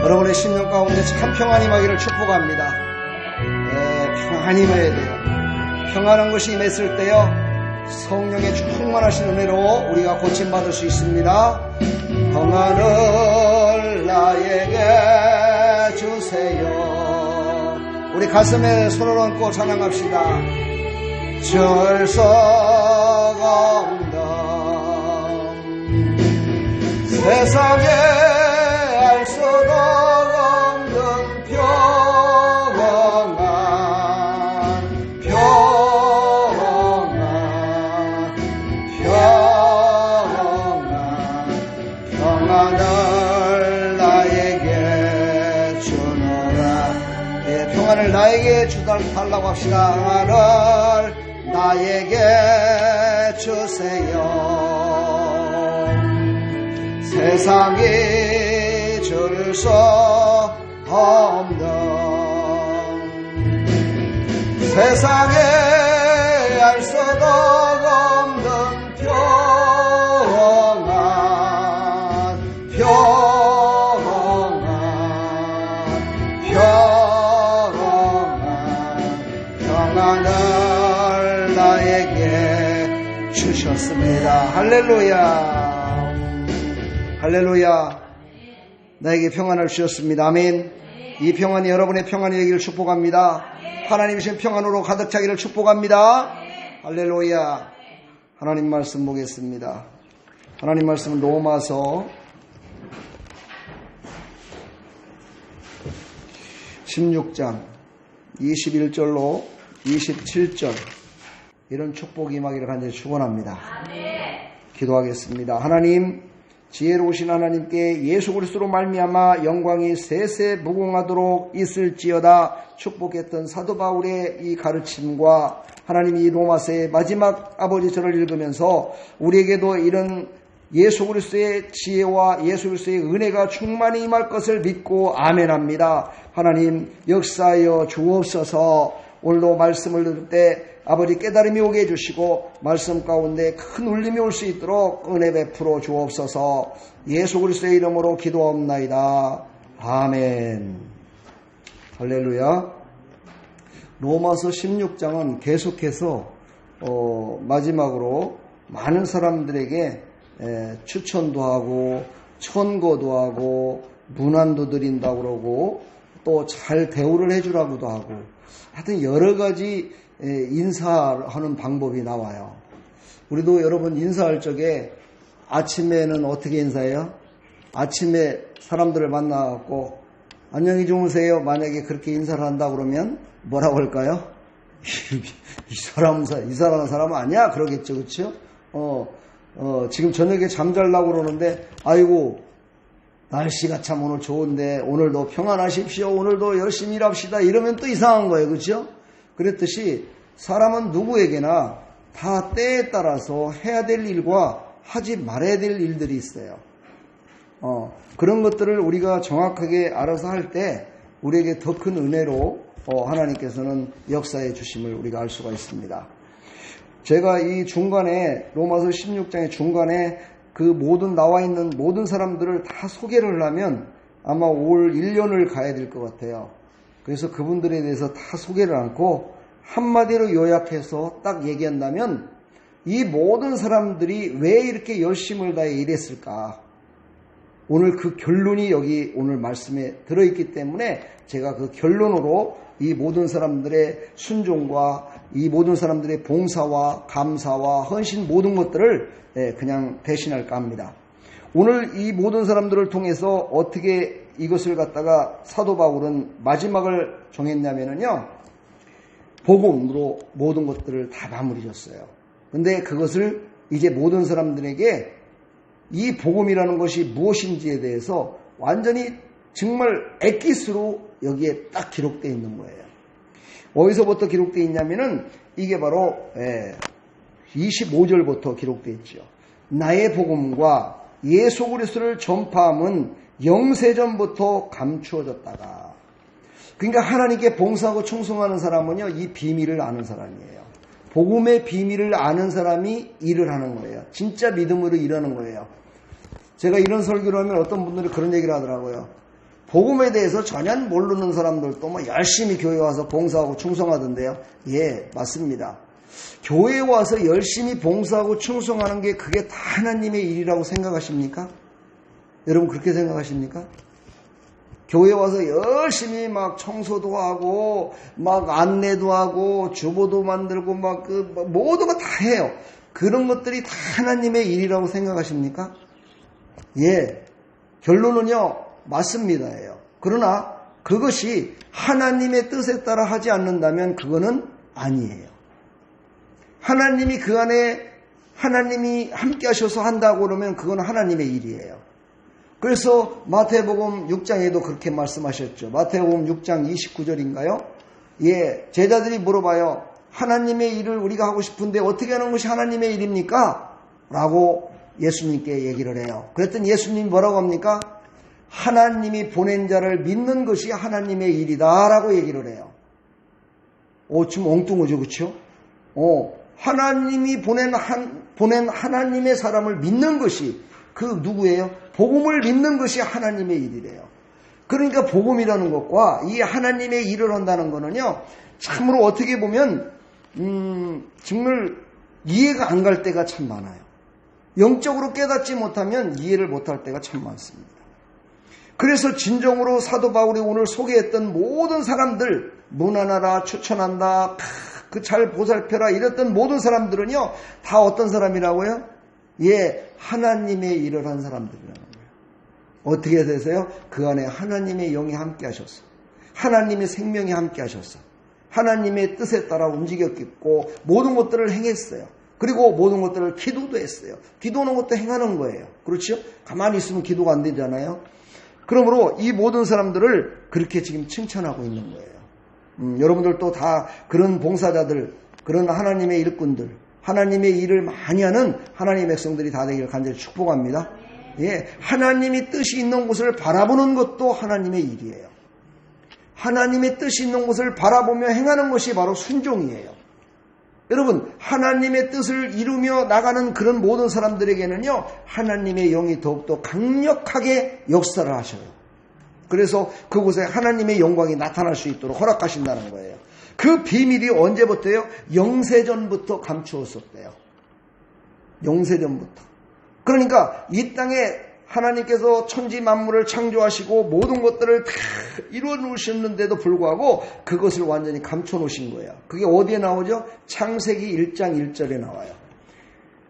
여러분의 심령 가운데 참 평안이 임하기를 축복합니다. 평안이 임해야 돼요. 평안한 것이 임했을 때요, 성령의 충만하신 은혜로 우리가 고침받을 수 있습니다. 평안을 나에게 주세요. 우리 가슴에 손을 얹고 찬양합시다. 절석 없는 세상에 알 수도 없는 평안을 나에게 주노라. 평안을 나에게 주달라고 합시다. 평안을 나에게 주세요. 세상이 줄 수 없는 세상에 알 수도 없는 평안을 나에게 주셨습니다. 할렐루야, 할렐루야. 나에게 평안을 주셨습니다. 아멘. 이 평안이 여러분의 평안이 되기를 축복합니다. 하나님이신 평안으로 가득 차기를 축복합니다. 할렐루야. 하나님 말씀 보겠습니다. 하나님 말씀은 로마서 16장 21절로 27절, 이런 축복이 임하기를 간절히 축원합니다. 기도하겠습니다. 하나님, 지혜로우신 하나님께 예수 그리스도로 말미암아 영광이 세세 무궁하도록 있을지어다. 축복했던 사도 바울의 이 가르침과 하나님이 이 로마서의 마지막 아버지 절을 읽으면서 우리에게도 이런 예수 그리스도의 지혜와 예수 그리스도의 은혜가 충만히 임할 것을 믿고 아멘합니다. 하나님, 역사하여 주옵소서. 오늘도 말씀을 들을 때 아버지 깨달음이 오게 해주시고 말씀 가운데 큰 울림이 올 수 있도록 은혜 베풀어 주옵소서. 예수 그리스도의 이름으로 기도하옵나이다. 아멘. 할렐루야. 로마서 16장은 계속해서 마지막으로 많은 사람들에게 추천도 하고 천거도 하고 문안도 드린다고 그러고 또 잘 대우를 해주라고도 하고, 하여튼 여러 가지 인사하는 방법이 나와요. 우리도 여러분 인사할 적에 아침에는 어떻게 인사해요? 아침에 사람들을 만나갖고 안녕히 주무세요. 만약에 그렇게 인사를 한다 그러면 뭐라고 할까요? 이사라는 사람 아니야? 그러겠죠, 그렇죠? 지금 저녁에 잠자려고 그러는데, 아이고 날씨가 참 오늘 좋은데 오늘도 평안하십시오. 오늘도 열심히 일합시다. 이러면 또 이상한 거예요, 그렇죠? 그랬듯이 사람은 누구에게나 다 때에 따라서 해야 될 일과 하지 말아야 될 일들이 있어요. 그런 것들을 우리가 정확하게 알아서 할 때 우리에게 더 큰 은혜로 하나님께서는 역사해 주심을 우리가 알 수가 있습니다. 제가 이 중간에 로마서 16장의 중간에 그 모든 나와 있는 모든 사람들을 다 소개를 하면 아마 올 1년을 가야 될 것 같아요. 그래서 그분들에 대해서 다 소개를 않고 한마디로 요약해서 딱 얘기한다면, 이 모든 사람들이 왜 이렇게 열심을 다해 일했을까? 오늘 그 결론이 여기 오늘 말씀에 들어있기 때문에 제가 그 결론으로 이 모든 사람들의 순종과 이 모든 사람들의 봉사와 감사와 헌신, 모든 것들을 그냥 대신할까 합니다. 오늘 이 모든 사람들을 통해서 어떻게 이것을 갖다가 사도 바울은 마지막을 정했냐면요, 복음으로 모든 것들을 다 마무리 졌어요. 근데 그것을 이제 모든 사람들에게 이 복음이라는 것이 무엇인지에 대해서 완전히 정말 엑기스로 여기에 딱 기록되어 있는 거예요. 어디서부터 기록되어 있냐면은 이게 바로 25절부터 기록되어 있죠. 나의 복음과 예수 그리스도를 전파함은 영세전부터 감추어졌다가. 그러니까 하나님께 봉사하고 충성하는 사람은요, 이 비밀을 아는 사람이에요. 복음의 비밀을 아는 사람이 일을 하는 거예요. 진짜 믿음으로 일하는 거예요. 제가 이런 설교를 하면 어떤 분들이 그런 얘기를 하더라고요. 복음에 대해서 전혀 모르는 사람들도 뭐 열심히 교회 와서 봉사하고 충성하던데요. 예, 맞습니다. 교회에 와서 열심히 봉사하고 충성하는 게 그게 다 하나님의 일이라고 생각하십니까? 여러분 그렇게 생각하십니까? 교회 와서 열심히 막 청소도 하고 막 안내도 하고 주보도 만들고 막 모든 거 다 해요. 그런 것들이 다 하나님의 일이라고 생각하십니까? 예, 결론은요 맞습니다예요. 그러나 그것이 하나님의 뜻에 따라 하지 않는다면 그거는 아니에요. 하나님이 그 안에 하나님이 함께 하셔서 한다고 그러면 그건 하나님의 일이에요. 그래서 마태복음 6장에도 그렇게 말씀하셨죠. 마태복음 6장 29절인가요? 예, 제자들이 물어봐요. 하나님의 일을 우리가 하고 싶은데 어떻게 하는 것이 하나님의 일입니까? 라고 예수님께 얘기를 해요. 그랬더니 예수님이 뭐라고 합니까? 하나님이 보낸 자를 믿는 것이 하나님의 일이다 라고 얘기를 해요. 좀 엉뚱하죠, 그렇죠? 하나님이 보낸 하나님의 사람을 믿는 것이 그 누구예요? 복음을 믿는 것이 하나님의 일이래요. 그러니까 복음이라는 것과 이 하나님의 일을 한다는 거는요, 참으로 어떻게 보면 정말 이해가 안 갈 때가 참 많아요. 영적으로 깨닫지 못하면 이해를 못할 때가 참 많습니다. 그래서 진정으로 사도 바울이 오늘 소개했던 모든 사람들, 문안하라, 추천한다, 그 잘 보살펴라 이랬던 모든 사람들은요, 다 어떤 사람이라고요? 예, 하나님의 일을 한 사람들이라는 거예요. 어떻게 되세요? 그 안에 하나님의 영이 함께 하셨어. 하나님의 생명이 함께 하셨어. 하나님의 뜻에 따라 움직였고 모든 것들을 행했어요. 그리고 모든 것들을 기도도 했어요. 기도하는 것도 행하는 거예요. 그렇죠? 가만히 있으면 기도가 안 되잖아요. 그러므로 이 모든 사람들을 그렇게 지금 칭찬하고 있는 거예요. 여러분들도 다 그런 봉사자들, 그런 하나님의 일꾼들, 하나님의 일을 많이 하는 하나님의 백성들이 다 되기를 간절히 축복합니다. 예, 하나님이 뜻이 있는 곳을 바라보는 것도 하나님의 일이에요. 하나님의 뜻이 있는 곳을 바라보며 행하는 것이 바로 순종이에요. 여러분, 하나님의 뜻을 이루며 나가는 그런 모든 사람들에게는요, 하나님의 영이 더욱더 강력하게 역사를 하셔요. 그래서 그곳에 하나님의 영광이 나타날 수 있도록 허락하신다는 거예요. 그 비밀이 언제부터요? 영세전부터 감추었었대요. 영세전부터. 그러니까 이 땅에 하나님께서 천지 만물을 창조하시고 모든 것들을 다 이루어 놓으셨는데도 불구하고 그것을 완전히 감춰 놓으신 거예요. 그게 어디에 나오죠? 창세기 1장 1절에 나와요.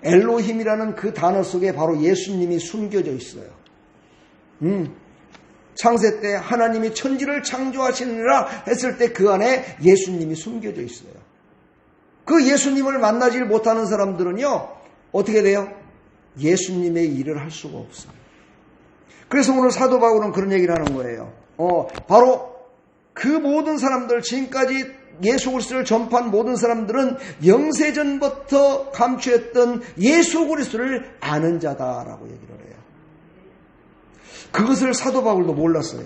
엘로힘이라는 그 단어 속에 바로 예수님이 숨겨져 있어요. 창세 때 하나님이 천지를 창조하시느라 했을 때 그 안에 예수님이 숨겨져 있어요. 그 예수님을 만나지 못하는 사람들은요, 어떻게 돼요? 예수님의 일을 할 수가 없습니다. 그래서 오늘 사도 바울은 그런 얘기를 하는 거예요. 바로 그 모든 사람들, 지금까지 예수 그리스도를 전파한 모든 사람들은 영세전부터 감추었던 예수 그리스도를 아는 자다라고 얘기를 해요. 그것을 사도 바울도 몰랐어요.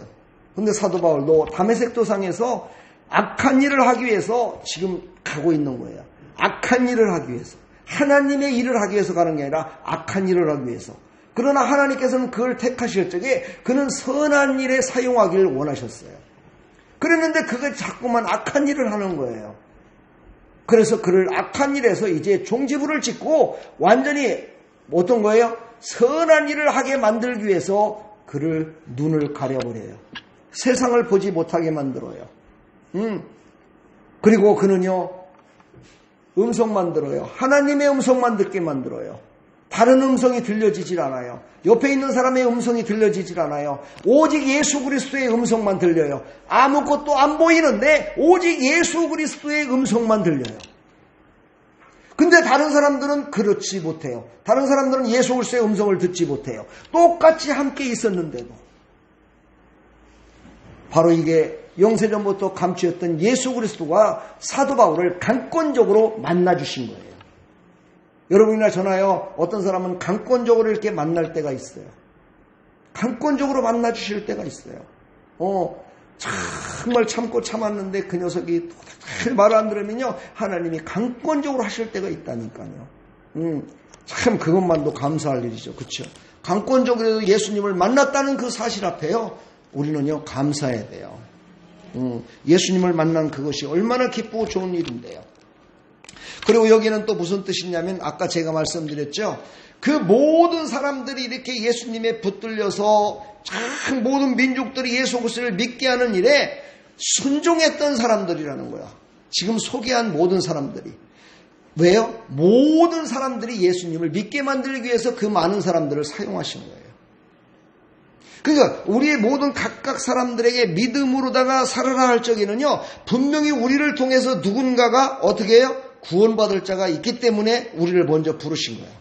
그런데 사도 바울도 다메섹 도상에서 악한 일을 하기 위해서 지금 가고 있는 거예요. 악한 일을 하기 위해서. 하나님의 일을 하기 위해서 가는 게 아니라 악한 일을 하기 위해서. 그러나 하나님께서는 그걸 택하실 적에 그는 선한 일에 사용하기를 원하셨어요. 그랬는데 그게 자꾸만 악한 일을 하는 거예요. 그래서 그를 악한 일에서 이제 종지부를 찍고 완전히 어떤 거예요? 선한 일을 하게 만들기 위해서 그를 눈을 가려버려요. 세상을 보지 못하게 만들어요. 그리고 그는요, 음성만 들어요. 하나님의 음성만 듣게 만들어요. 다른 음성이 들려지질 않아요. 옆에 있는 사람의 음성이 들려지질 않아요. 오직 예수 그리스도의 음성만 들려요. 아무것도 안 보이는데 오직 예수 그리스도의 음성만 들려요. 근데 다른 사람들은 그렇지 못해요. 다른 사람들은 예수 그리스도의 음성을 듣지 못해요. 똑같이 함께 있었는데도. 바로 이게 영세전부터 감추었던 예수 그리스도가 사도 바울을 강권적으로 만나주신 거예요. 여러분이나 저나요, 어떤 사람은 강권적으로 이렇게 만날 때가 있어요. 강권적으로 만나주실 때가 있어요. 정말 참고 참았는데 그 녀석이 잘 말 안 들으면요, 하나님이 강권적으로 하실 때가 있다니까요. 참 그것만도 감사할 일이죠. 그렇죠? 강권적으로 예수님을 만났다는 그 사실 앞에요, 우리는요 감사해야 돼요. 예수님을 만난 그것이 얼마나 기쁘고 좋은 일인데요. 그리고 여기는 또 무슨 뜻이냐면 아까 제가 말씀드렸죠. 그 모든 사람들이 이렇게 예수님에 붙들려서 참 모든 민족들이 예수 그리스도를 믿게 하는 일에 순종했던 사람들이라는 거야. 지금 소개한 모든 사람들이. 왜요? 모든 사람들이 예수님을 믿게 만들기 위해서 그 많은 사람들을 사용하신 거예요. 그러니까 우리의 모든 각각 사람들에게 믿음으로다가 살아라 할 적에는요. 분명히 우리를 통해서 누군가가 어떻게 해요? 구원받을 자가 있기 때문에 우리를 먼저 부르신 거예요.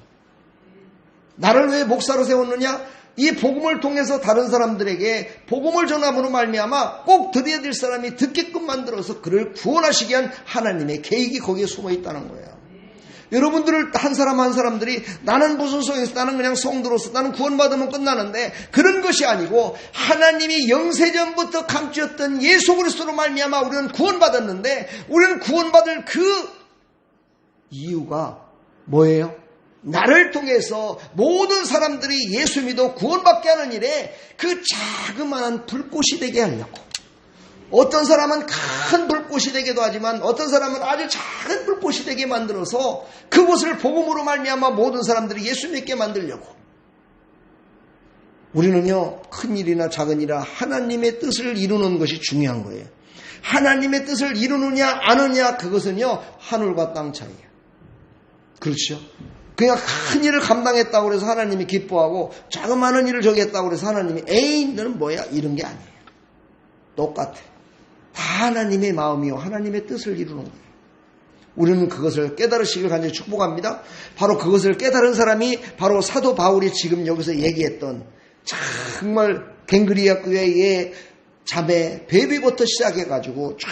나를 왜 목사로 세웠느냐? 이 복음을 통해서 다른 사람들에게 복음을 전함으로 말미암아 꼭 들어야 될 사람이 듣게끔 만들어서 그를 구원하시게 한 하나님의 계획이 거기에 숨어 있다는 거예요. 여러분들을 한 사람 한 사람들이 나는 무슨 소용있어, 나는 그냥 성도로서 나는 구원받으면 끝나는데 그런 것이 아니고 하나님이 영세전부터 감추었던 예수 그리스도로 말미암아 우리는 구원받았는데 우리는 구원받을 그 이유가 뭐예요? 나를 통해서 모든 사람들이 예수 믿어 구원받게 하는 일에 그 자그마한 불꽃이 되게 하려고. 어떤 사람은 큰 불꽃이 되기도 하지만 어떤 사람은 아주 작은 불꽃이 되게 만들어서 그것을 복음으로 말미암아 모든 사람들이 예수 믿게 만들려고. 우리는요 큰 일이나 작은 일이나 하나님의 뜻을 이루는 것이 중요한 거예요. 하나님의 뜻을 이루느냐 아느냐 그것은요 하늘과 땅 차이예요. 그렇죠? 그냥 큰 일을 감당했다고 해서 하나님이 기뻐하고 자그마한 일을 저기 했다고 해서 하나님이 에이 너는 뭐야 이런 게 아니에요. 똑같아. 다 하나님의 마음이요 하나님의 뜻을 이루는 거예요. 우리는 그것을 깨달으시길 간절히 축복합니다. 바로 그것을 깨달은 사람이 바로 사도 바울이 지금 여기서 얘기했던 정말 갱그리아 교회의 자매 베비부터 시작해가지고 쫙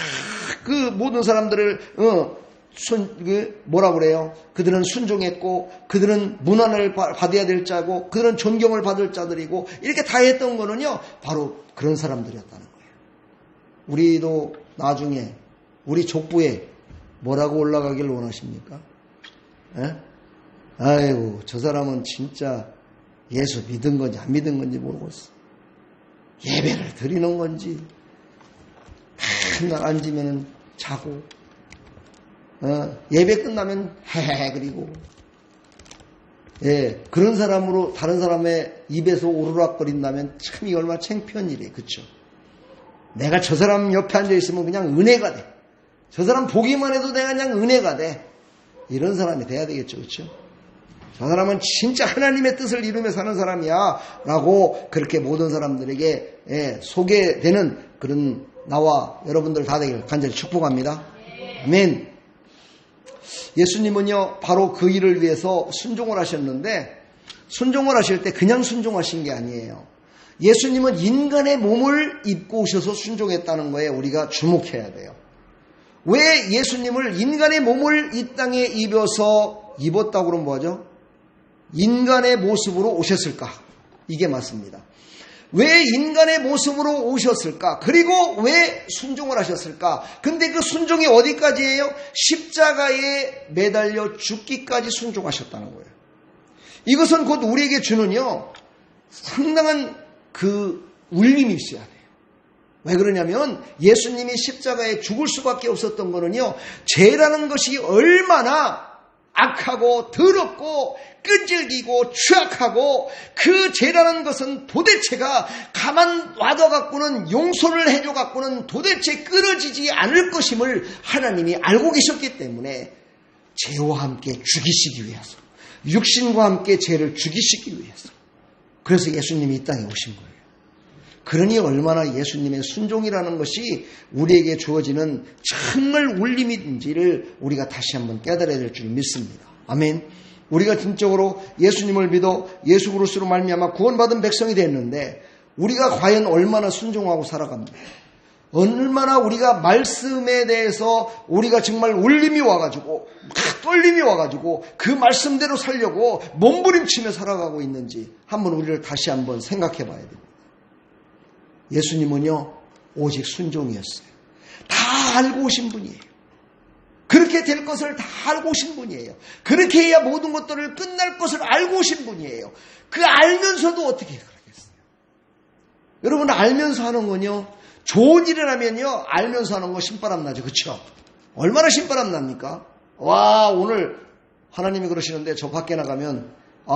그 모든 사람들을 뭐라 그래요? 그들은 순종했고 그들은 문안을 받아야 될 자고 그들은 존경을 받을 자들이고 이렇게 다 했던 거는요 바로 그런 사람들이었다는 거예요. 우리도 나중에 우리 족부에 뭐라고 올라가길 원하십니까? 에? 아이고 저 사람은 진짜 예수 믿은 건지 안 믿은 건지 모르겠어. 예배를 드리는 건지 맨날 앉으면 자고 예배 끝나면 헤헤 그리고 그런 사람으로 다른 사람의 입에서 오르락거린다면 참 이 얼마나 창피한 일이에요. 그렇죠? 내가 저 사람 옆에 앉아있으면 그냥 은혜가 돼. 저 사람 보기만 해도 내가 그냥 은혜가 돼. 이런 사람이 돼야 되겠죠. 그렇죠? 저 사람은 진짜 하나님의 뜻을 이루며 사는 사람이야 라고 그렇게 모든 사람들에게 소개되는 그런 나와 여러분들 다 되길 간절히 축복합니다. 아멘. 예수님은요 바로 그 일을 위해서 순종을 하셨는데 순종을 하실 때 그냥 순종하신 게 아니에요. 예수님은 인간의 몸을 입고 오셔서 순종했다는 거에 우리가 주목해야 돼요. 왜 예수님을 인간의 몸을 이 땅에 입었다고 그러면 뭐죠? 인간의 모습으로 오셨을까? 이게 맞습니다. 왜 인간의 모습으로 오셨을까? 그리고 왜 순종을 하셨을까? 근데 그 순종이 어디까지예요? 십자가에 매달려 죽기까지 순종하셨다는 거예요. 이것은 곧 우리에게 주는요 상당한 그 울림이 있어야 돼요. 왜 그러냐면 예수님이 십자가에 죽을 수밖에 없었던 거는요 죄라는 것이 얼마나 악하고 더럽고 끈질기고 추악하고 그 죄라는 것은 도대체가 가만 놔둬갖고는 용서를 해줘갖고는 도대체 끊어지지 않을 것임을 하나님이 알고 계셨기 때문에 죄와 함께 죽이시기 위해서 육신과 함께 죄를 죽이시기 위해서 그래서 예수님이 이 땅에 오신 거예요. 그러니 얼마나 예수님의 순종이라는 것이 우리에게 주어지는 정말 울림인지를 우리가 다시 한번 깨달아야 될 줄 믿습니다. 아멘. 우리가 진정으로 예수님을 믿어 예수 그리스도로 말미암아 구원받은 백성이 됐는데 우리가 과연 얼마나 순종하고 살아갑니까? 얼마나 우리가 말씀에 대해서 우리가 정말 울림이 와가지고 떨림이 와가지고 그 말씀대로 살려고 몸부림치며 살아가고 있는지 한번 우리를 다시 한번 생각해 봐야 됩니다. 예수님은요 오직 순종이었어요. 다 알고 오신 분이에요. 그렇게 될 것을 다 알고 오신 분이에요. 그렇게 해야 모든 것들을 끝날 것을 알고 오신 분이에요. 그 알면서도 어떻게 그러겠어요? 여러분 알면서 하는 건요. 좋은 일을 하면요. 알면서 하는 거 신바람 나죠. 그렇죠? 얼마나 신바람 납니까? 와 오늘 하나님이 그러시는데 저 밖에 나가면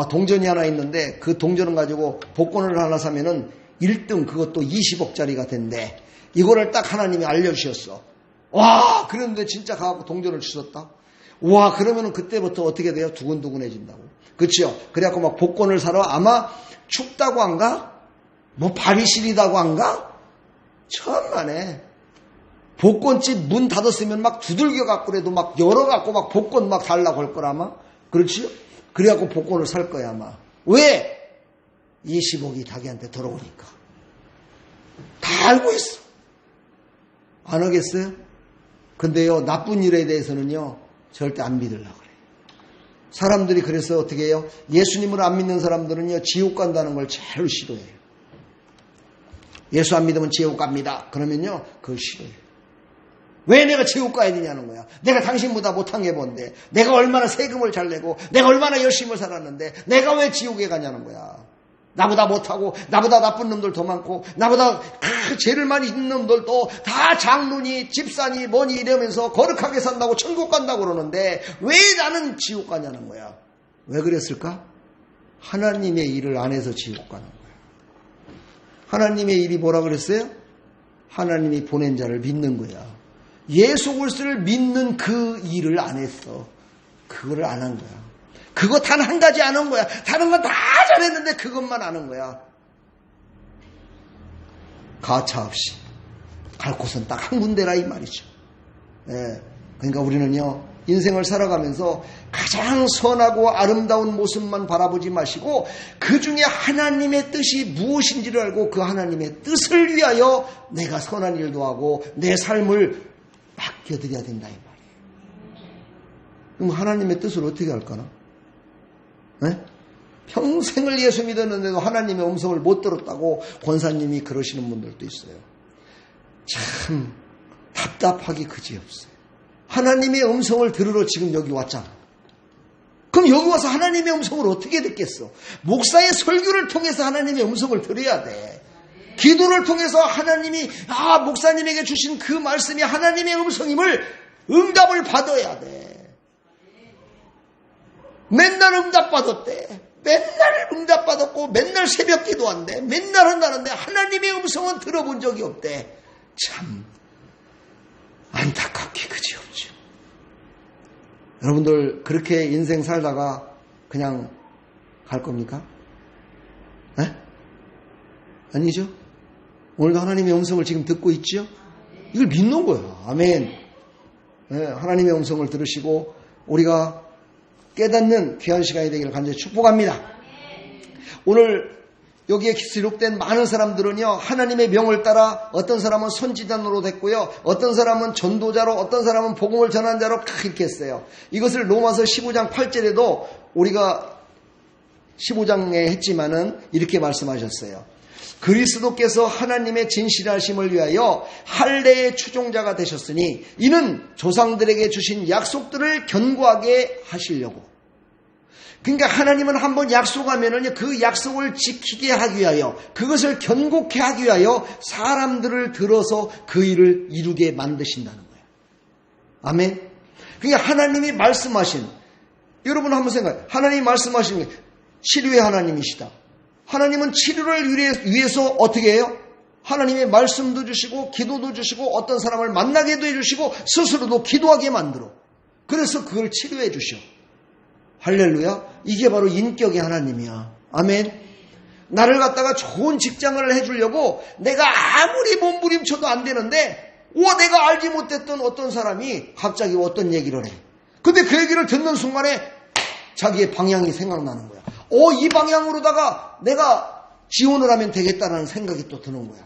동전이 하나 있는데 그 동전을 가지고 복권을 하나 사면은 1등 그것도 20억짜리가 된대. 이거를 딱 하나님이 알려주셨어. 와 그런데 진짜 가갖고 동전을 주셨다. 와 그러면은 그때부터 어떻게 돼요? 두근두근해진다고. 그렇죠? 그래갖고 막 복권을 사러 아마 춥다고 한가? 뭐 발이 시리다고 한가? 천만에 복권집 문 닫았으면 막 두들겨 갖고라도 막 열어갖고 막 복권 막 달라고 할 거라 아마. 그렇지요? 그래갖고 복권을 살 거야 아마. 왜? 20억이 자기한테 들어오니까. 다 알고 있어. 안 하겠어요? 근데요 나쁜 일에 대해서는요 절대 안 믿으려고 그래요. 사람들이 그래서 어떻게 해요? 예수님을 안 믿는 사람들은요 지옥 간다는 걸 제일 싫어해요. 예수 안 믿으면 지옥 갑니다. 그러면요 그걸 싫어해요. 왜 내가 지옥 가야 되냐는 거야. 내가 당신보다 못한 게 뭔데. 내가 얼마나 세금을 잘 내고 내가 얼마나 열심히 살았는데 내가 왜 지옥에 가냐는 거야. 나보다 못하고 나보다 나쁜 놈들 더 많고 나보다 죄를 많이 있는 놈들도 다 장로니 집사니 뭐니 이러면서 거룩하게 산다고 천국 간다고 그러는데 왜 나는 지옥 가냐는 거야. 왜 그랬을까? 하나님의 일을 안 해서 지옥 가는 거야. 하나님의 일이 뭐라 그랬어요? 하나님이 보낸 자를 믿는 거야. 예수 그리스도를 믿는 그 일을 안 했어. 그거를 안 한 거야. 그거 단 한 가지 안 한 거야. 다른 건 다 잘했는데 그것만 안 한 거야. 가차 없이 갈 곳은 딱 한 군데라 이 말이죠. 예, 그러니까 우리는요 인생을 살아가면서 가장 선하고 아름다운 모습만 바라보지 마시고 그 중에 하나님의 뜻이 무엇인지를 알고 그 하나님의 뜻을 위하여 내가 선한 일도 하고 내 삶을 맡겨드려야 된다 이 말이에요. 그럼 하나님의 뜻을 어떻게 할까나? 네? 평생을 예수 믿었는데도 하나님의 음성을 못 들었다고 권사님이 그러시는 분들도 있어요. 참 답답하기 그지없어요. 하나님의 음성을 들으러 지금 여기 왔잖아. 그럼 여기 와서 하나님의 음성을 어떻게 듣겠어? 목사의 설교를 통해서 하나님의 음성을 들어야 돼. 기도를 통해서 하나님이 목사님에게 주신 그 말씀이 하나님의 음성임을 응답을 받아야 돼. 맨날 응답받았대. 맨날 응답받았고 맨날 새벽 기도한대. 맨날 한다는데 하나님의 음성은 들어본 적이 없대. 참 안타깝게 그지없죠. 여러분들 그렇게 인생 살다가 그냥 갈 겁니까? 네? 아니죠. 오늘도 하나님의 음성을 지금 듣고 있죠. 이걸 믿는 거예요. 아멘. 네, 하나님의 음성을 들으시고 우리가 깨닫는 귀한 시간이 되기를 간절히 축복합니다. 오늘 여기에 기록된 많은 사람들은요 하나님의 명을 따라 어떤 사람은 선지자로 됐고요, 어떤 사람은 전도자로, 어떤 사람은 복음을 전한 자로 이렇게 했어요. 이것을 로마서 15장 8절에도 우리가 15장에 했지만은 이렇게 말씀하셨어요. 그리스도께서 하나님의 진실하심을 위하여 할례의 추종자가 되셨으니 이는 조상들에게 주신 약속들을 견고하게 하시려고. 그러니까 하나님은 한번 약속하면은 그 약속을 지키게 하기 위하여, 그것을 견고케 하기 위하여 사람들을 들어서 그 일을 이루게 만드신다는 거예요. 아멘. 그러니까 하나님이 말씀하신, 여러분 한번 생각해요. 하나님이 말씀하신 게 치료의 하나님이시다. 하나님은 치료를 위해서 어떻게 해요? 하나님의 말씀도 주시고 기도도 주시고 어떤 사람을 만나게도 해주시고 스스로도 기도하게 만들어. 그래서 그걸 치료해 주셔. 할렐루야. 이게 바로 인격의 하나님이야. 아멘. 나를 갖다가 좋은 직장을 해주려고 내가 아무리 몸부림쳐도 안 되는데 내가 알지 못했던 어떤 사람이 갑자기 어떤 얘기를 해. 근데 그 얘기를 듣는 순간에 자기의 방향이 생각나는 거야. 이 방향으로다가 내가 지원을 하면 되겠다는 생각이 또 드는 거야.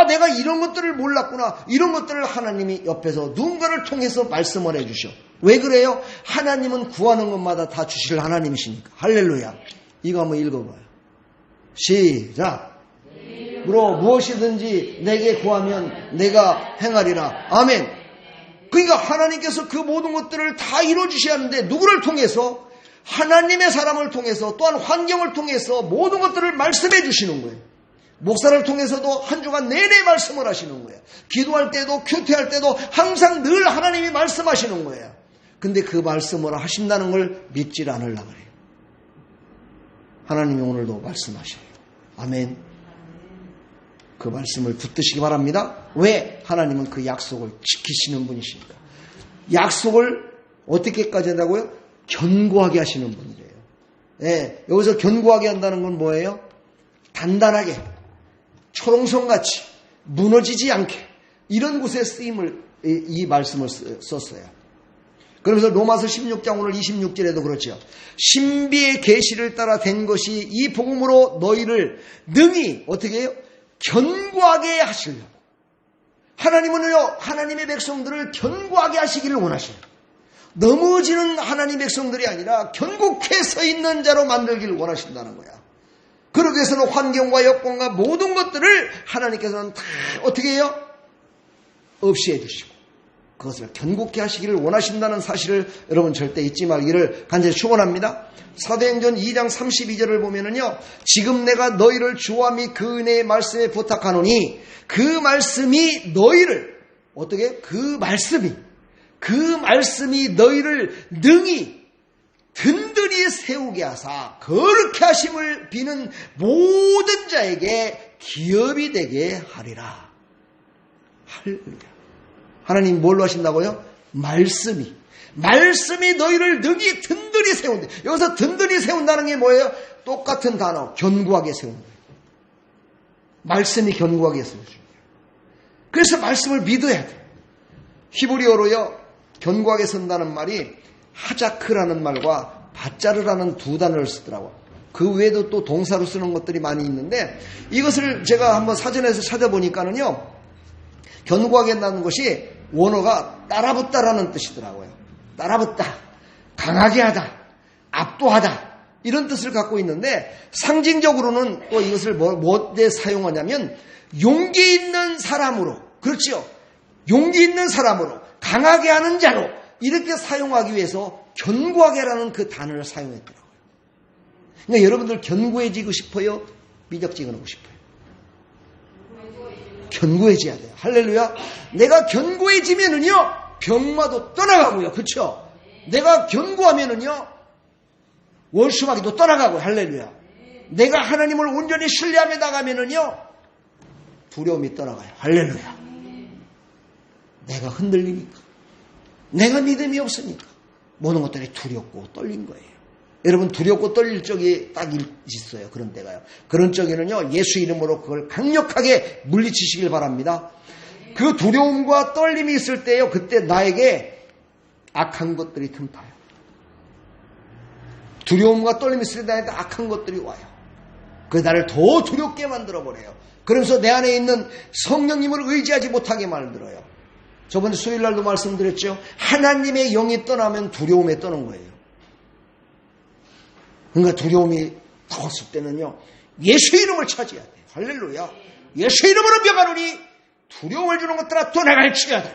내가 이런 것들을 몰랐구나. 이런 것들을 하나님이 옆에서 누군가를 통해서 말씀을 해주셔. 왜 그래요? 하나님은 구하는 것마다 다 주실 하나님이시니까. 할렐루야. 이거 한번 읽어봐요. 시작. 무엇이든지 내게 구하면 내가 행하리라. 아멘. 그러니까 하나님께서 그 모든 것들을 다 이루어주셔야 하는데 누구를 통해서? 하나님의 사람을 통해서, 또한 환경을 통해서 모든 것들을 말씀해 주시는 거예요. 목사를 통해서도 한 주간 내내 말씀을 하시는 거예요. 기도할 때도 큐티할 때도 항상 늘 하나님이 말씀하시는 거예요. 근데 그 말씀을 하신다는 걸 믿질 않으려고 그래요. 하나님이 오늘도 말씀하셔요. 아멘. 그 말씀을 붙드시기 바랍니다. 왜? 하나님은 그 약속을 지키시는 분이십니다. 약속을 어떻게까지 한다고요? 견고하게 하시는 분이래요. 네, 여기서 견고하게 한다는 건 뭐예요? 단단하게, 초롱성같이 무너지지 않게, 이런 곳에 쓰임을, 이 말씀을 썼어요. 그러면서 로마서 16장 오늘 26절에도 그렇죠. 신비의 계시를 따라 된 것이 이 복음으로 너희를 능히 어떻게 해요? 견고하게 하시려고. 하나님은요, 하나님의 백성들을 견고하게 하시기를 원하셔요. 넘어지는 하나님의 백성들이 아니라 견고해 서 있는 자로 만들기를 원하신다는 거야. 그러기 위해서는 환경과 여건과 모든 것들을 하나님께서는 다 어떻게 해요? 없이 해주시고 그것을 견고케 하시기를 원하신다는 사실을 여러분 절대 잊지 말기를 간절히 축원합니다. 사도행전 2장 32절을 보면은요, 지금 내가 너희를 주와 및 그 은혜의 말씀에 부탁하노니 그 말씀이 너희를 어떻게? 그 말씀이 너희를 능히 든든히 세우게 하사 거룩해 하심을 비는 모든 자에게 기업이 되게 하리라. 할렐루야. 하나님 뭘로 하신다고요? 말씀이 너희를 능히 든든히 세운다. 여기서 든든히 세운다는 게 뭐예요? 똑같은 단어, 견고하게 세운다. 말씀이 견고하게 세워줍니다. 그래서 말씀을 믿어야 돼. 히브리어로요, 견고하게 선다는 말이 하자크라는 말과 바자르라는 두 단어를 쓰더라고요. 그 외에도 또 동사로 쓰는 것들이 많이 있는데, 이것을 제가 한번 사전에서 찾아보니까는요, 견고하게 한다는 것이 원어가 따라붙다라는 뜻이더라고요. 따라붙다, 강하게 하다, 압도하다, 이런 뜻을 갖고 있는데, 상징적으로는 또 이것을 뭐에 사용하냐면 용기 있는 사람으로, 그렇죠? 용기 있는 사람으로, 강하게 하는 자로, 이렇게 사용하기 위해서 견고하게라는 그 단어를 사용했더라고요. 그러니까 여러분들 견고해지고 싶어요? 미적지근하고 싶어요? 견고해져야 돼요. 할렐루야. 내가 견고해지면은요, 병마도 떠나가고요. 그렇죠? 내가 견고하면은요, 월수마귀도 떠나가고요. 할렐루야. 내가 하나님을 온전히 신뢰하며 나가면은요, 두려움이 떠나가요. 할렐루야. 내가 흔들리니까, 내가 믿음이 없으니까 모든 것들이 두렵고 떨린 거예요. 여러분, 두렵고 떨릴 적이 딱 있어요. 그런 때가요. 그런 적에는요, 예수 이름으로 그걸 강력하게 물리치시길 바랍니다. 그 두려움과 떨림이 있을 때요, 그때 나에게 악한 것들이 틈타요. 두려움과 떨림이 있을 때 나에게 악한 것들이 와요. 그 나를 더 두렵게 만들어버려요. 그러면서 내 안에 있는 성령님을 의지하지 못하게 만들어요. 저번에 수요일날도 말씀드렸죠. 하나님의 영이 떠나면 두려움에 떠는 거예요. 그러니까 두려움이 나왔을 때는요, 예수 이름을 차지해야 돼요. 할렐루야. 예수 이름으로 명하노니 두려움을 주는 것들아 떠나갈지어다.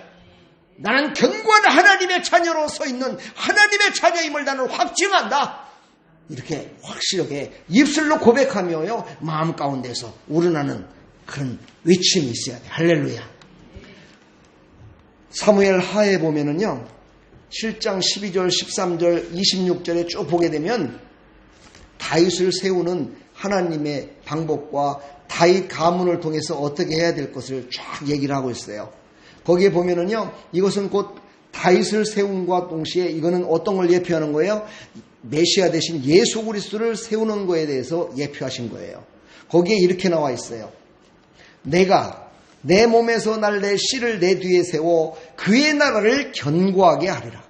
나는 견고한 하나님의 자녀로 서 있는 하나님의 자녀임을 나는 확증한다. 이렇게 확실하게 입술로 고백하며요, 마음 가운데서 우러나는 그런 외침이 있어야 돼요. 할렐루야. 사무엘 하에 보면은요, 7장 12절, 13절, 26절에 쭉 보게 되면 다윗을 세우는 하나님의 방법과 다윗 가문을 통해서 어떻게 해야 될 것을 쫙 얘기를 하고 있어요. 거기에 보면은요, 이것은 곧 다윗을 세움과 동시에 이거는 어떤 걸 예표하는 거예요? 메시아 대신 예수 그리스도를 세우는 거에 대해서 예표하신 거예요. 거기에 이렇게 나와 있어요. 내가 내 몸에서 날 내 씨를 내 뒤에 세워 그의 나라를 견고하게 하리라.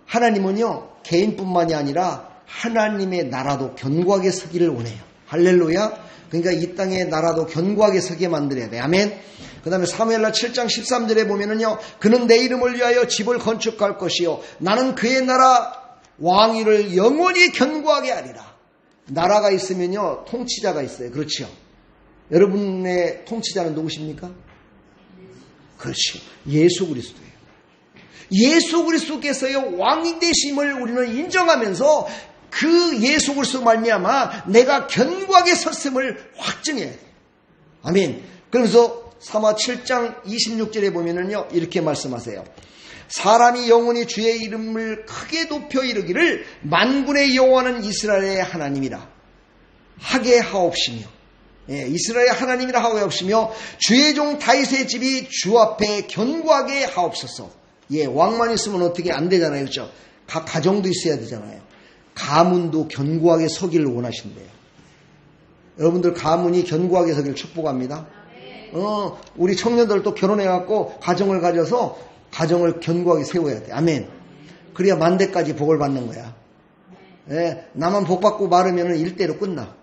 하나님은요, 개인뿐만이 아니라 하나님의 나라도 견고하게 서기를 원해요. 할렐루야. 그러니까 이 땅의 나라도 견고하게 서게 만들어야 돼. 아멘. 그 다음에 사무엘하 7장 13절에 보면은요, 그는 내 이름을 위하여 집을 건축할 것이요 나는 그의 나라 왕위를 영원히 견고하게 하리라. 나라가 있으면요, 통치자가 있어요. 그렇죠? 여러분의 통치자는 누구십니까? 그렇지. 예수 그리스도예요. 예수 그리스도께서의 왕이 되심을 우리는 인정하면서 그 예수 그리스도 말미암아 내가 견고하게 섰음을 확증해야 돼요. 아멘. 그러면서 사마 7장 26절에 보면은요, 이렇게 말씀하세요. 사람이 영원히 주의 이름을 크게 높여 이르기를 만군의 여호와는 이스라엘의 하나님이라 하게 하옵시며, 예, 이스라엘의 하나님이라 하게 하옵시며 주의 종 다윗의 집이 주 앞에 견고하게 하옵소서. 예, 왕만 있으면 어떻게 안 되잖아요. 그렇죠? 각 가정도 있어야 되잖아요. 가문도 견고하게 서기를 원하신대요. 여러분들 가문이 견고하게 서기를 축복합니다. 우리 청년들도 결혼해갖고 가정을 가져서 가정을 견고하게 세워야 돼. 아멘. 그래야 만대까지 복을 받는 거야. 예, 나만 복 받고 마르면 일대로 끝나.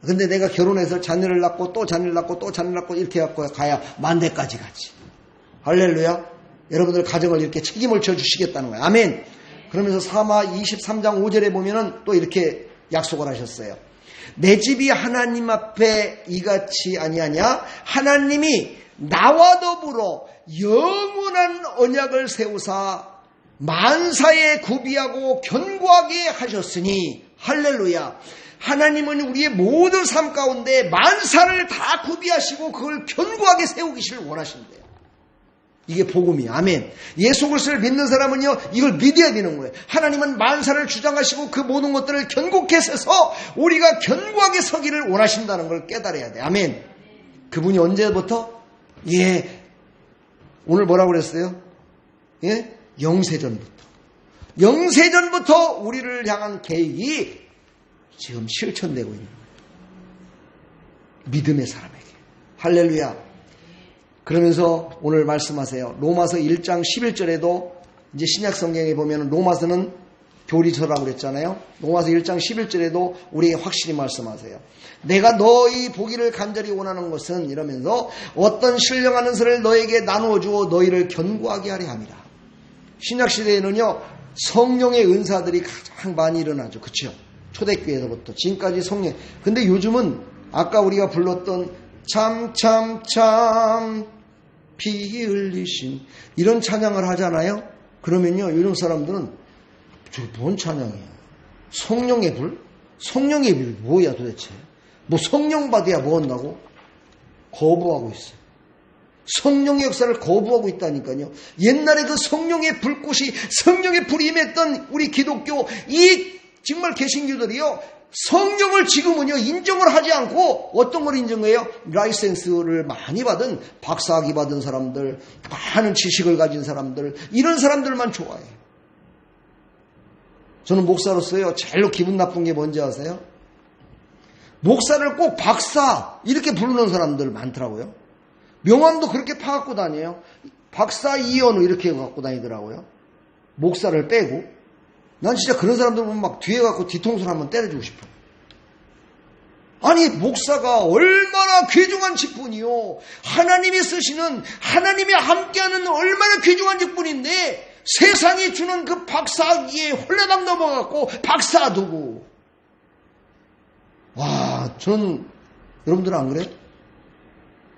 근데 내가 결혼해서 자녀를 낳고 또 자녀를 낳고 또 자녀를 낳고 이렇게 갖고 가야 만대까지 가지. 할렐루야. 여러분들 가정을 이렇게 책임을 져주시겠다는 거야. 아멘. 그러면서 사마 23장 5절에 보면은 또 이렇게 약속을 하셨어요. 내 집이 하나님 앞에 이같이 아니하냐? 하나님이 나와 더불어 영원한 언약을 세우사 만사에 구비하고 견고하게 하셨으니, 할렐루야. 하나님은 우리의 모든 삶 가운데 만사를 다 구비하시고 그걸 견고하게 세우기를 원하신대요. 이게 복음이에요. 아멘. 예수 그리스도를 믿는 사람은요, 이걸 믿어야 되는 거예요. 하나님은 만사를 주장하시고 그 모든 것들을 견고케 서서 우리가 견고하게 서기를 원하신다는 걸 깨달아야 돼. 아멘. 그분이 언제부터? 예, 오늘 뭐라고 그랬어요? 예, 영세전부터. 영세전부터 우리를 향한 계획이 지금 실천되고 있는 거예요. 믿음의 사람에게. 할렐루야. 그러면서 오늘 말씀하세요. 로마서 1장 11절에도 이제 신약 성경에 보면 로마서는 교리서라고 그랬잖아요. 로마서 1장 11절에도 우리에게 확실히 말씀하세요. 내가 너희 보기를 간절히 원하는 것은 이러면서 어떤 신령하는 것을 너에게 나누어 주어 너희를 견고하게 하려 함이라. 신약 시대에는요, 성령의 은사들이 가장 많이 일어나죠. 그렇죠? 초대교회에서부터 지금까지 성령. 근데 요즘은 아까 우리가 불렀던 참 피 흘리신 이런 찬양을 하잖아요. 그러면요, 요즘 사람들은 저 뭔 찬양이에요? 성령의 불? 성령의 불이 뭐야 도대체? 뭐 성령 받아야 뭐 한다고? 거부하고 있어요. 성령의 역사를 거부하고 있다니까요. 옛날에 그 성령의 불꽃이, 성령의 불이 임했던 우리 기독교 이 정말 개신교들이요, 성령을 지금은요 인정을 하지 않고 어떤 걸 인정해요? 라이센스를 많이 받은, 박사학위 받은 사람들, 많은 지식을 가진 사람들, 이런 사람들만 좋아해요. 저는 목사로서요 제일로 기분 나쁜 게 뭔지 아세요? 목사를 꼭 박사 이렇게 부르는 사람들 많더라고요. 명함도 그렇게 파갖고 다녀요. 박사 이현우 이렇게 갖고 다니더라고요. 목사를 빼고. 난 진짜 그런 사람들 보면 막 뒤에 갖고 뒤통수를 한번 때려주고 싶어. 아니, 목사가 얼마나 귀중한 직분이요. 하나님이 쓰시는, 하나님이 함께하는 얼마나 귀중한 직분인데 세상이 주는 그 박사학위에 홀라당 넘어갖고 박사 두고. 와, 전 여러분들은 안 그래?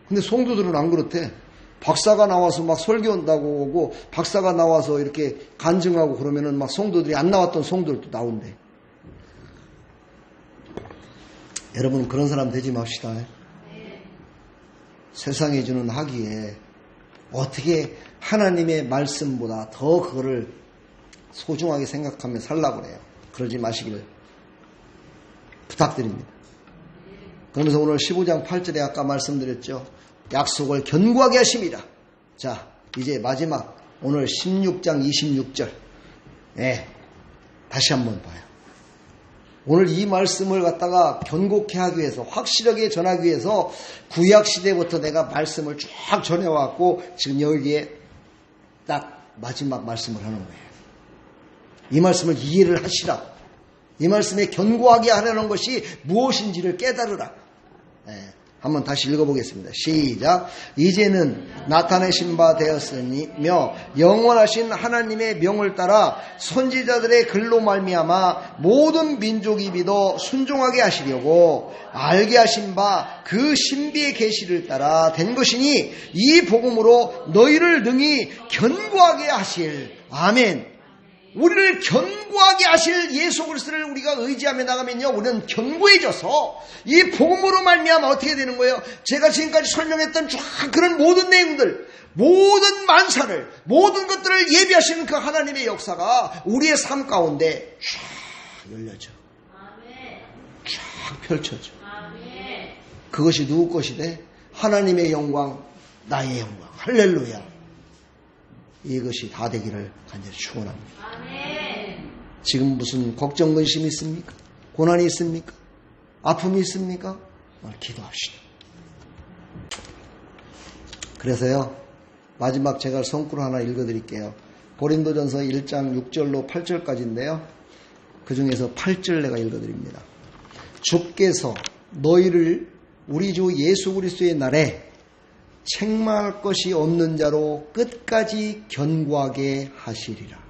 근데 성도들은 안 그렇대. 박사가 나와서 막 설교한다고 오고 박사가 나와서 이렇게 간증하고 그러면은 막 성도들이 안 나왔던 성도들도 나온대. 여러분 그런 사람 되지 맙시다. 세상에 주는 학위에 어떻게 하나님의 말씀보다 더 그거를 소중하게 생각하며 살라고 그래요. 그러지 마시길 부탁드립니다. 그러면서 오늘 15장 8절에 아까 말씀드렸죠. 약속을 견고하게 하심이라. 자, 이제 마지막 오늘 16장 26절. 네, 다시 한번 봐요. 오늘 이 말씀을 갖다가 견고케 하기 위해서, 확실하게 전하기 위해서 구약시대부터 내가 말씀을 쫙 전해왔고 지금 여기에 딱 마지막 말씀을 하는 거예요. 이 말씀을 이해를 하시라. 이 말씀에 견고하게 하려는 것이 무엇인지를 깨달으라. 네. 한번 다시 읽어보겠습니다. 시작. 이제는 나타내신 바 되었으며 영원하신 하나님의 명을 따라 선지자들의 글로 말미암아 모든 민족이 믿어 순종하게 하시려고 알게 하신 바 그 신비의 계시를 따라 된 것이니 이 복음으로 너희를 능히 견고하게 하실. 아멘. 우리를 견고하게 하실 예수 그리스도를 우리가 의지하며 나가면요, 우리는 견고해져서 이 복음으로 말미암아 어떻게 되는 거예요? 제가 지금까지 설명했던 쫙 그런 모든 내용들, 모든 만사를, 모든 것들을 예비하시는 그 하나님의 역사가 우리의 삶 가운데 쫙 열려져, 쫙 펼쳐져. 그것이 누구 것이 돼? 하나님의 영광, 나의 영광. 할렐루야. 이것이 다 되기를 간절히 축원합니다. 지금 무슨 걱정, 근심이 있습니까? 고난이 있습니까? 아픔이 있습니까? 오늘 기도합시다. 그래서요, 마지막 제가 성구를 하나 읽어드릴게요. 고린도전서 1장 6절로 8절까지인데요. 그 중에서 8절 내가 읽어드립니다. 주께서 너희를 우리 주 예수 그리스도의 날에 책망할 것이 없는 자로 끝까지 견고하게 하시리라.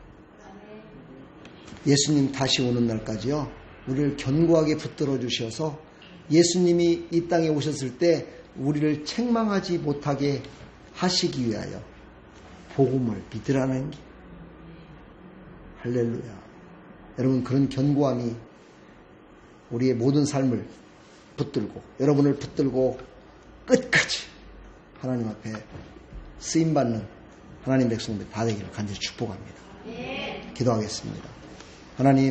예수님 다시 오는 날까지요, 우리를 견고하게 붙들어 주셔서 예수님이 이 땅에 오셨을 때 우리를 책망하지 못하게 하시기 위하여 복음을 믿으라는 게. 할렐루야. 여러분, 그런 견고함이 우리의 모든 삶을 붙들고, 여러분을 붙들고 끝까지 하나님 앞에 쓰임받는 하나님 백성들 다 되기를 간절히 축복합니다. 기도하겠습니다. 하나님,